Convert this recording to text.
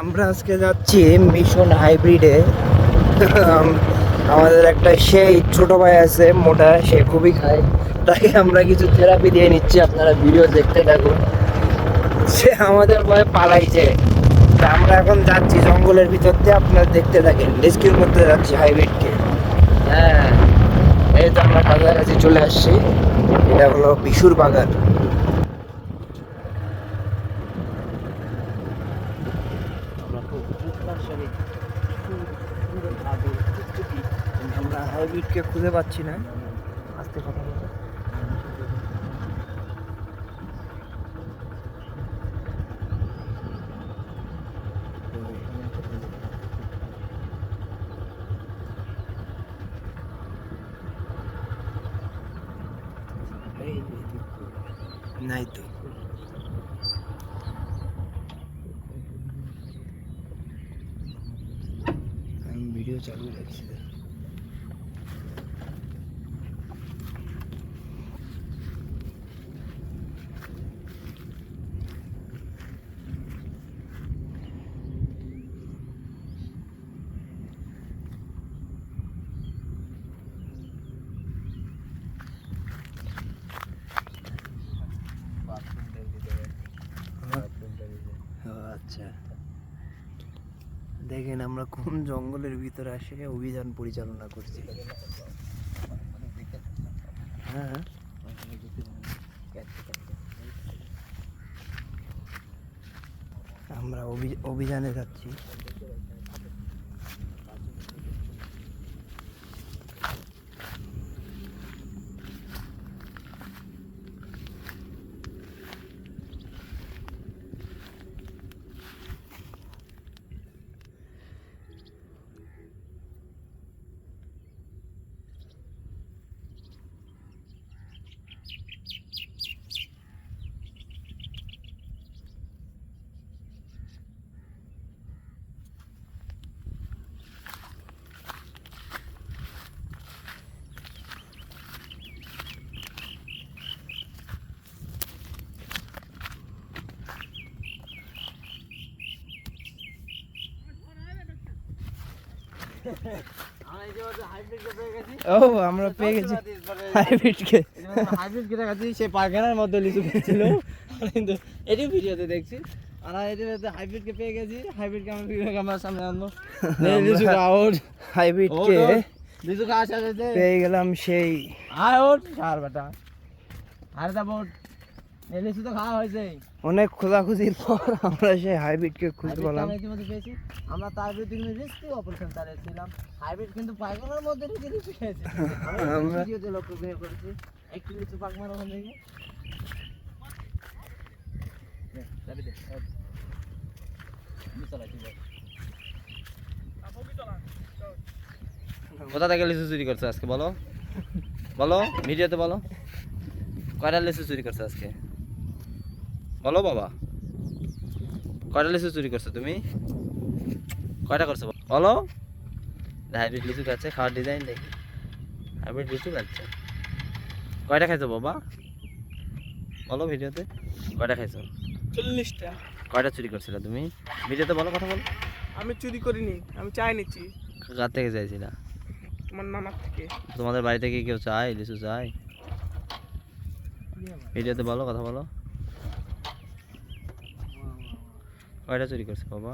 আমরা আজকে যাচ্ছি মিশন হাইব্রিডে। আমাদের একটা সেই ছোট ভাই আছে মোটা, সে খুবই খায়, তাকে আমরা কিছু থেরাপি দিয়ে নিচ্ছি। আপনারা ভিডিও দেখতে থাকুন। সে আমাদের ভয়ে পালাইছে, তা আমরা এখন যাচ্ছি জঙ্গলের ভিতর দিয়ে। আপনারা দেখতে থাকেন, রেস্কিউ করতে যাচ্ছি হাইব্রিডকে। হ্যাঁ, এই তো আমরা কাছাকাছি চলে আসছি। এটা হলো বিশুর বাগান। আমরা হাইব্রিডকে খুঁজে পাচ্ছি না। আস্তে কথা বলতে নাই তো। আমি ভিডিও চালু রাখছি। আচ্ছা, দেখেন আমরা কোন জঙ্গলের ভিতরে আসে অভিযান পরিচালনা করছি। হ্যাঁ, আমরা অভিযানে যাচ্ছি। ও, আমরা পেয়ে গেছি হাইব্রিডকে। হাইব্রিড কেটে গেছি, সে পায়খানার মধ্যে লিচু খেয়েছিল, কিন্তু এটি ভিডিওতে দেখছি। আর এটি হাইব্রিডকে পেয়ে গেছি, হাইব্রিডকে আমরা ভিডিও ক্যামেরার সামনে আনবো। লিচু আউট, হাইব্রিডকে লিচু খাওয়া শেষ পেয়ে গেলাম সেই। আউট আর বেটা আর দা বোট, এই লিচু তো খাওয়া হয়েছে। অনেক খোঁজাখুঁজির পর আমরা সেই হাইব্রিডকে খুঁজে পেলাম। পেয়েছি আমরা। তার বিরুদ্ধে কিন্তু রেস্কিউ অপারেশন চালিয়েছিলাম। হাইব্রিড কিন্তু পায়খানার মধ্যে ঢুকে লিচু খেয়েছে। আমরা ভিডিওতে লক্ষ্য করেছি একটু লিচু পাক মারা ওখান থেকে। কোথা থেকে লিচু চুরি করছে আজকে বলো, বলো ভিডিওতে বলো, কয়টা লিচু চুরি করছে আজকে বলো বাবা, কয়টা লিচু চুরি করছো তুমি, কয়টা করছো বলো। হাইব্রিড লিচু খাচ্ছে, খাওয়ার ডিজাইন দেখি, হাইব্রিড লিচু খাচ্ছে। কয়টা খাইছো বাবা বলো ভিডিওতে, কয়টা খাইছো? 40টা। কয়টা চুরি করছিল তুমি ভিডিওতে বলো, কথা বলো। আমি চুরি করিনি, আমি চাই নিচ্ছি কার থেকে চাইছিলা? তোমার নানার থেকে। তোমাদের বাড়ি থেকে কেউ চায় লিচু চায়? ভিডিওতে বলো, কথা বলো। কয়টা চুরি করছে বাবা?